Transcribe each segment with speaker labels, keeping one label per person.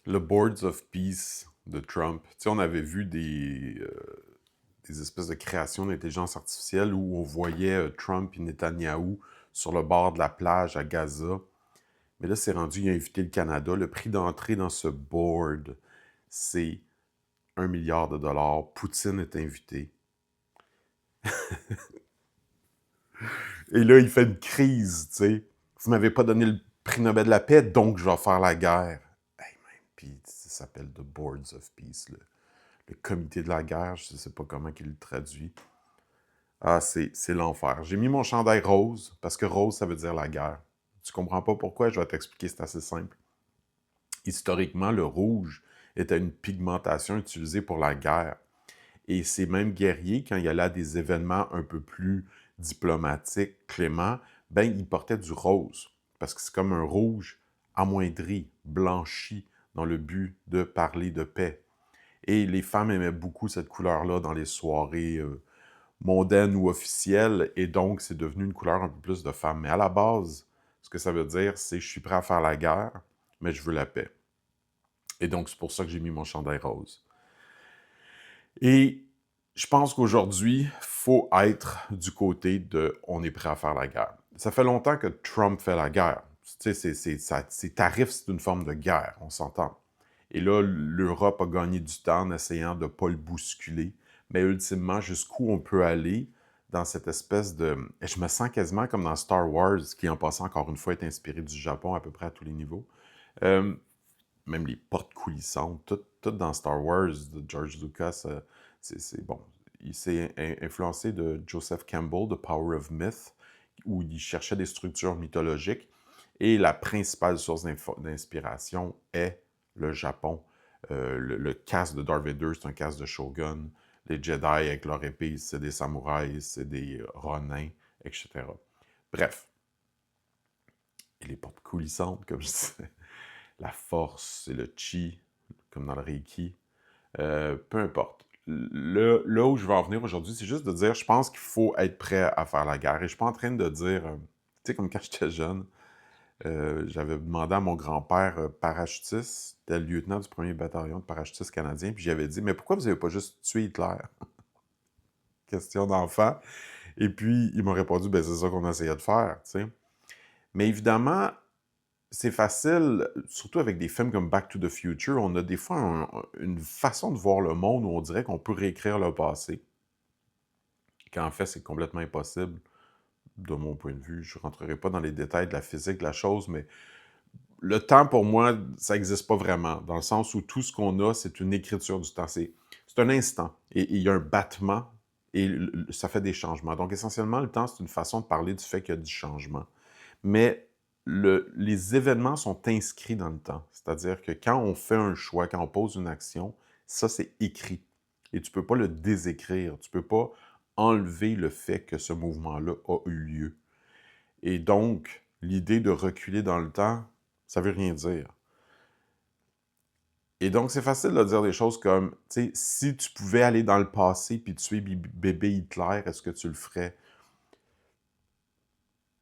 Speaker 1: Le Boards of Peace de Trump. Tu sais, on avait vu des espèces de créations d'intelligence artificielle où on voyait Trump et Netanyahou sur le bord de la plage à Gaza. Mais là, c'est rendu, il a invité le Canada. Le prix d'entrée dans ce board, c'est 1 milliard de dollars. Poutine est invité. Et là, il fait une crise, tu sais. Vous m'avez pas donné le prix Nobel de la paix, donc je vais faire la guerre. Hey, man. Puis ça s'appelle The Boards of Peace, le comité de la guerre, je ne sais pas comment il le traduit. Ah, c'est l'enfer. J'ai mis mon chandail rose, parce que rose, ça veut dire la guerre. Tu comprends pas pourquoi? Je vais t'expliquer, c'est assez simple. Historiquement, le rouge était une pigmentation utilisée pour la guerre. Et ces mêmes guerriers, quand il y allait à des événements un peu plus diplomatiques, cléments, ben, ils portaient du rose. Parce que c'est comme un rouge amoindri, blanchi, dans le but de parler de paix. Et les femmes aimaient beaucoup cette couleur-là dans les soirées mondaines ou officielles, et donc c'est devenu une couleur un peu plus de femme. Mais à la base, ce que ça veut dire, c'est je suis prêt à faire la guerre, mais je veux la paix. Et donc c'est pour ça que j'ai mis mon chandail rose. Et je pense qu'aujourd'hui, il faut être du côté de on est prêt à faire la guerre. Ça fait longtemps que Trump fait la guerre. Tu sais, ses tarifs, c'est une forme de guerre, on s'entend. Et là, l'Europe a gagné du temps en essayant de ne pas le bousculer. Mais ultimement, jusqu'où on peut aller dans cette espèce de... Et je me sens quasiment comme dans Star Wars, qui en passant encore une fois est inspiré du Japon à peu près à tous les niveaux. Euh, Même les portes coulissantes, tout dans Star Wars de George Lucas, c'est bon. Il s'est influencé de Joseph Campbell, The Power of Myth, où il cherchait des structures mythologiques. Et la principale source d'inspiration est le Japon. Le casque de Darth Vader, c'est un casque de Shogun. Les Jedi avec leur épée, c'est des samouraïs, c'est des ronins, etc. Bref. Et les portes coulissantes, comme je disais. La force, c'est le chi, comme dans le Reiki. Peu importe. Là où je vais en venir aujourd'hui, c'est juste de dire, je pense qu'il faut être prêt à faire la guerre. Et je suis pas en train de dire, tu sais, comme quand j'étais jeune, j'avais demandé à mon grand-père parachutiste, c'était le lieutenant du premier bataillon de parachutistes canadiens, puis j'avais dit, mais pourquoi vous n'avez pas juste tué Hitler? Question d'enfant. Et puis, il m'a répondu, ben c'est ça qu'on essayait de faire, tu sais. Mais évidemment, c'est facile, surtout avec des films comme Back to the Future, on a des fois une façon de voir le monde où on dirait qu'on peut réécrire le passé. Quand en fait, c'est complètement impossible, de mon point de vue. Je ne rentrerai pas dans les détails de la physique de la chose, mais le temps, pour moi, ça n'existe pas vraiment, dans le sens où tout ce qu'on a, c'est une écriture du temps. C'est un instant, et il y a un battement, et ça fait des changements. Donc, essentiellement, le temps, c'est une façon de parler du fait qu'il y a du changement. Mais les événements sont inscrits dans le temps. C'est-à-dire que quand on fait un choix, quand on pose une action, ça, c'est écrit. Et tu ne peux pas le désécrire. Tu ne peux pas enlever le fait que ce mouvement-là a eu lieu. Et donc, l'idée de reculer dans le temps, ça ne veut rien dire. Et donc, c'est facile de dire des choses comme, tu sais, si tu pouvais aller dans le passé puis tuer bébé Hitler, est-ce que tu le ferais?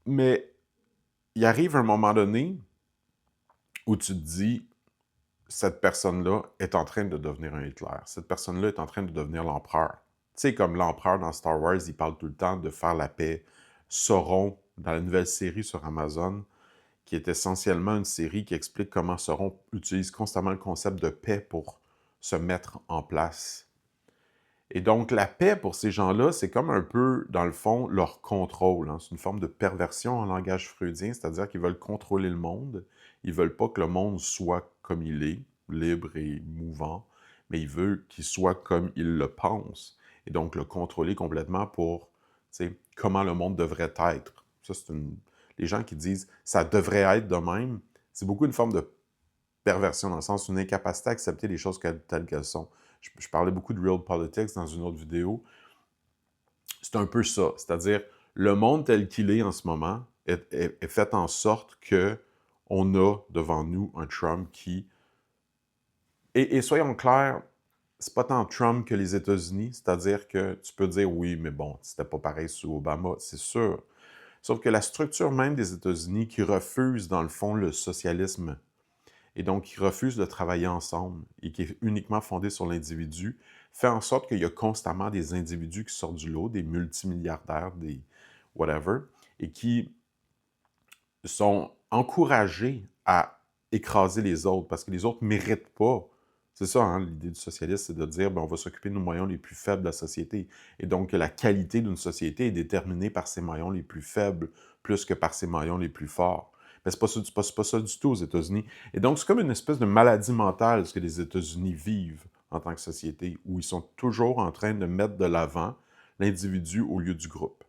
Speaker 1: Mais il arrive un moment donné où tu te dis, cette personne-là est en train de devenir un Hitler. Cette personne-là est en train de devenir l'empereur. Tu sais, comme l'empereur dans Star Wars, il parle tout le temps de faire la paix. Sauron, dans la nouvelle série sur Amazon, qui est essentiellement une série qui explique comment Sauron utilise constamment le concept de paix pour se mettre en place. Et donc, la paix pour ces gens-là, c'est comme un peu, dans le fond, leur contrôle. Hein. C'est une forme de perversion en langage freudien, c'est-à-dire qu'ils veulent contrôler le monde. Ils veulent pas que le monde soit comme il est, libre et mouvant, mais ils veulent qu'il soit comme ils le pensent. Et donc, le contrôler complètement pour, tu sais, comment le monde devrait être. Ça, c'est une... Les gens qui disent « ça devrait être de même », c'est beaucoup une forme de perversion, dans le sens d'une incapacité à accepter les choses telles qu'elles sont. Je parlais beaucoup de Real Politics dans une autre vidéo. C'est un peu ça. C'est-à-dire, le monde tel qu'il est en ce moment est fait en sorte qu'on a devant nous un Trump qui... Et soyons clairs, c'est pas tant Trump que les États-Unis. C'est-à-dire que tu peux dire, oui, mais bon, c'était pas pareil sous Obama, c'est sûr. Sauf que la structure même des États-Unis qui refuse, dans le fond, le socialisme et donc qui refuse de travailler ensemble et qui est uniquement fondé sur l'individu, fait en sorte qu'il y a constamment des individus qui sortent du lot, des multimilliardaires, des whatever, et qui sont encouragés à écraser les autres parce que les autres ne méritent pas. C'est ça, hein, l'idée du socialiste, c'est de dire ben, on va s'occuper de nos maillons les plus faibles de la société. Et donc, la qualité d'une société est déterminée par ses maillons les plus faibles plus que par ses maillons les plus forts. Mais c'est pas ça du tout aux États-Unis. Et donc, c'est comme une espèce de maladie mentale, ce que les États-Unis vivent en tant que société, où ils sont toujours en train de mettre de l'avant l'individu au lieu du groupe.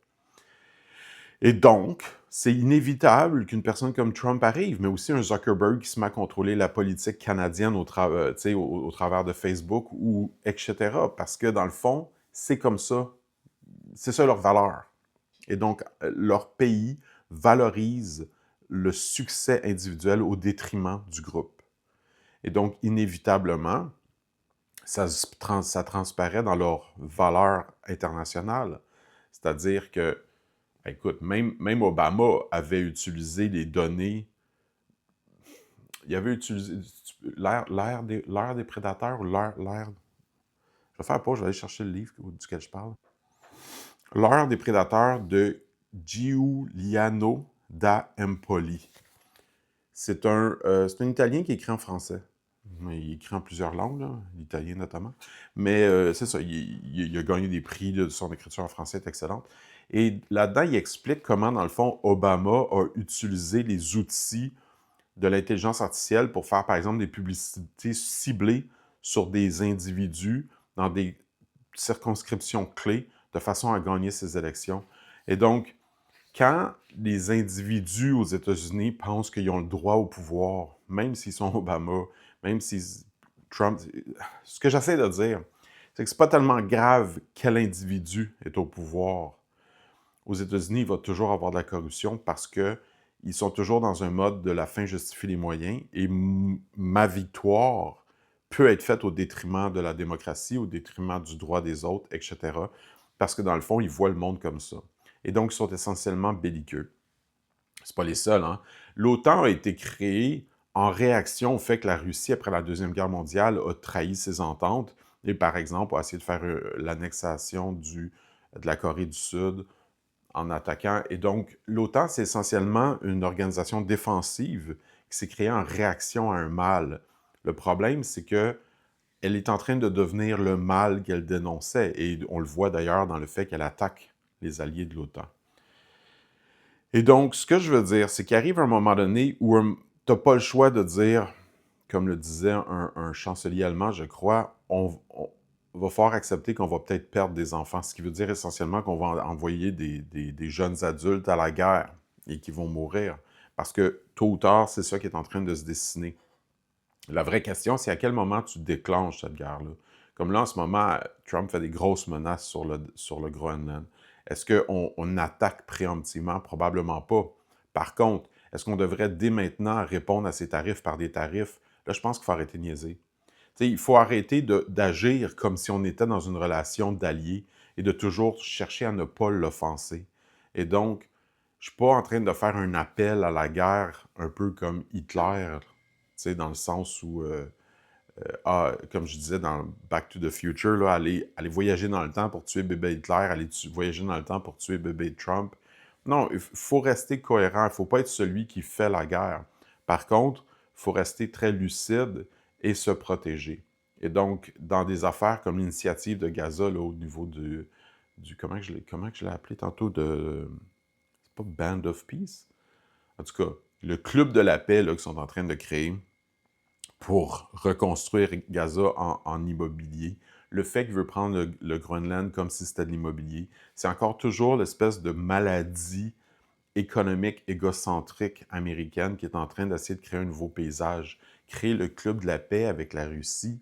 Speaker 1: Et donc, c'est inévitable qu'une personne comme Trump arrive, mais aussi un Zuckerberg qui se met à contrôler la politique canadienne au travers de Facebook, ou etc. Parce que, dans le fond, c'est comme ça. C'est ça leur valeur. Et donc, leur pays valorise le succès individuel au détriment du groupe. Et donc, inévitablement, ça transparaît dans leur valeur internationale. C'est-à-dire que écoute, même Obama avait utilisé les données. Il avait utilisé l'ère des prédateurs ou l'ère. Je vais faire pause, je vais aller chercher le livre duquel je parle. L'ère des prédateurs de Giuliano da Empoli. C'est un Italien qui écrit en français. Il écrit en plusieurs langues, là, l'italien notamment. Mais c'est ça, il a gagné des prix, là, son écriture en français est excellente. Et là-dedans, il explique comment, dans le fond, Obama a utilisé les outils de l'intelligence artificielle pour faire, par exemple, des publicités ciblées sur des individus dans des circonscriptions clés de façon à gagner ses élections. Et donc, quand les individus aux États-Unis pensent qu'ils ont le droit au pouvoir, même s'ils sont Obama, même si Trump... Ce que j'essaie de dire, c'est que c'est pas tellement grave quel individu est au pouvoir. Aux États-Unis, il va toujours avoir de la corruption parce que ils sont toujours dans un mode de la fin justifie les moyens et ma victoire peut être faite au détriment de la démocratie, au détriment du droit des autres, etc. Parce que dans le fond, ils voient le monde comme ça. Et donc, ils sont essentiellement belliqueux. C'est pas les seuls, hein. L'OTAN a été créée en réaction au fait que la Russie, après la Deuxième Guerre mondiale, a trahi ses ententes et, par exemple, a essayé de faire l'annexation de la Corée du Sud en attaquant. Et donc, l'OTAN, c'est essentiellement une organisation défensive qui s'est créée en réaction à un mal. Le problème, c'est que elle est en train de devenir le mal qu'elle dénonçait. Et on le voit d'ailleurs dans le fait qu'elle attaque les alliés de l'OTAN. Et donc, ce que je veux dire, c'est qu'il arrive un moment donné où tu n'as pas le choix de dire, comme le disait un chancelier allemand, je crois, on va falloir accepter qu'on va peut-être perdre des enfants, ce qui veut dire essentiellement qu'on va envoyer des jeunes adultes à la guerre et qui vont mourir. Parce que tôt ou tard, c'est ça qui est en train de se dessiner. La vraie question, c'est à quel moment tu déclenches cette guerre-là. Comme là, en ce moment, Trump fait des grosses menaces sur le Groenland. Est-ce qu'on attaque préemptivement? Probablement pas. Par contre, est-ce qu'on devrait dès maintenant répondre à ces tarifs par des tarifs? Là, je pense qu'il faut arrêter de niaiser. T'sais, il faut arrêter d'agir comme si on était dans une relation d'alliés et de toujours chercher à ne pas l'offenser. Et donc, je ne suis pas en train de faire un appel à la guerre un peu comme Hitler, dans le sens où, comme je disais dans Back to the Future, là, aller voyager dans le temps pour tuer bébé Hitler, aller voyager dans le temps pour tuer bébé Trump. Non, il faut rester cohérent, il ne faut pas être celui qui fait la guerre. Par contre, il faut rester très lucide et se protéger. Et donc, dans des affaires comme l'initiative de Gaza, là, au niveau du comment je l'ai appelé tantôt, c'est pas Band of Peace? En tout cas, le club de la paix là, qu'ils sont en train de créer pour reconstruire Gaza en immobilier. Le fait qu'il veut prendre le Groenland comme si c'était de l'immobilier, c'est encore toujours l'espèce de maladie économique égocentrique américaine qui est en train d'essayer de créer un nouveau paysage. Créer le club de la paix avec la Russie,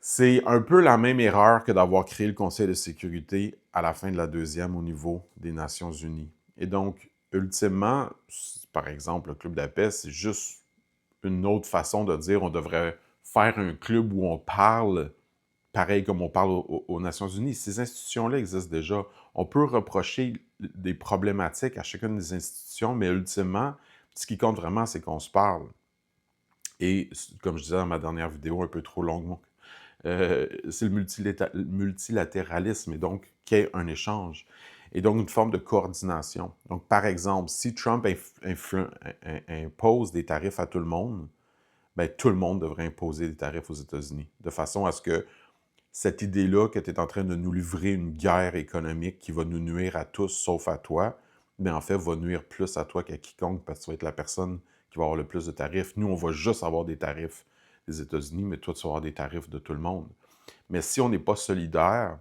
Speaker 1: c'est un peu la même erreur que d'avoir créé le Conseil de sécurité à la fin de la deuxième au niveau des Nations unies. Et donc, ultimement, par exemple, le club de la paix, c'est juste une autre façon de dire on devrait faire un club où on parle pareil comme on parle aux Nations unies. Ces institutions-là existent déjà. On peut reprocher des problématiques à chacune des institutions, mais ultimement, ce qui compte vraiment, c'est qu'on se parle. Et comme je disais dans ma dernière vidéo, un peu trop longue, c'est le multilatéralisme, et donc qu'il y ait un échange. Et donc une forme de coordination. Donc, par exemple, si Trump impose des tarifs à tout le monde, bien, tout le monde devrait imposer des tarifs aux États-Unis, de façon à ce que cette idée-là que tu es en train de nous livrer une guerre économique qui va nous nuire à tous, sauf à toi, bien, en fait, va nuire plus à toi qu'à quiconque, parce que tu vas être la personne qui va avoir le plus de tarifs. Nous, on va juste avoir des tarifs des États-Unis, mais toi, tu vas avoir des tarifs de tout le monde. Mais si on n'est pas solidaire,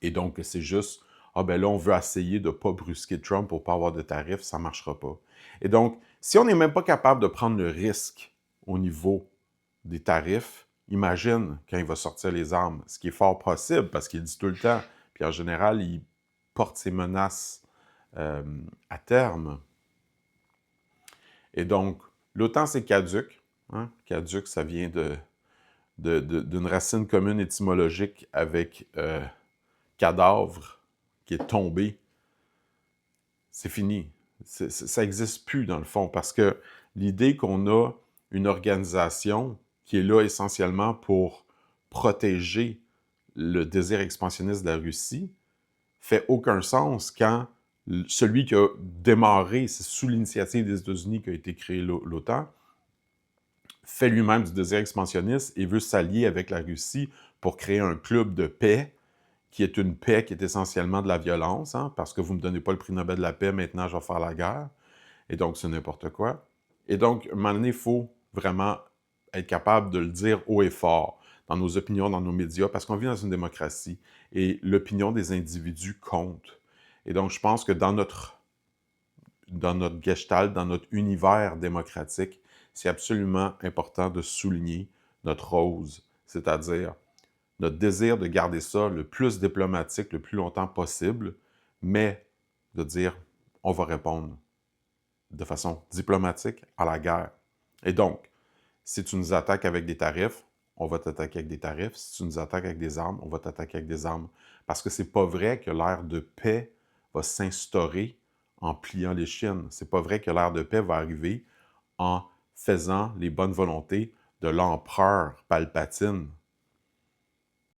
Speaker 1: et donc c'est juste, ah ben là, on veut essayer de ne pas brusquer Trump pour ne pas avoir de tarifs, ça ne marchera pas. Et donc, si on n'est même pas capable de prendre le risque au niveau des tarifs, imagine quand il va sortir les armes, ce qui est fort possible parce qu'il dit tout le temps, puis en général, il porte ses menaces à terme. Et donc, l'OTAN, c'est caduc. Hein? Caduc, ça vient d'une racine commune étymologique avec cadavre qui est tombé. C'est fini. Ça n'existe plus, dans le fond, parce que l'idée qu'on a une organisation qui est là essentiellement pour protéger le désir expansionniste de la Russie fait aucun sens quand celui qui a démarré, c'est sous l'initiative des États-Unis qu'a été créé l'OTAN, fait lui-même du désir expansionniste et veut s'allier avec la Russie pour créer un club de paix qui est une paix qui est essentiellement de la violence, hein, parce que vous ne me donnez pas le prix Nobel de la paix, maintenant je vais faire la guerre. Et donc, c'est n'importe quoi. Et donc, à un moment donné, il faut vraiment être capable de le dire haut et fort dans nos opinions, dans nos médias, parce qu'on vit dans une démocratie et l'opinion des individus compte. Et donc, je pense que dans notre gestalt, dans notre univers démocratique, c'est absolument important de souligner notre rose, c'est-à-dire notre désir de garder ça le plus diplomatique, le plus longtemps possible, mais de dire, on va répondre de façon diplomatique à la guerre. Et donc, si tu nous attaques avec des tarifs, on va t'attaquer avec des tarifs. Si tu nous attaques avec des armes, on va t'attaquer avec des armes. Parce que c'est pas vrai que l'ère de paix va s'instaurer en pliant les chines. C'est pas vrai que l'ère de paix va arriver en faisant les bonnes volontés de l'empereur Palpatine.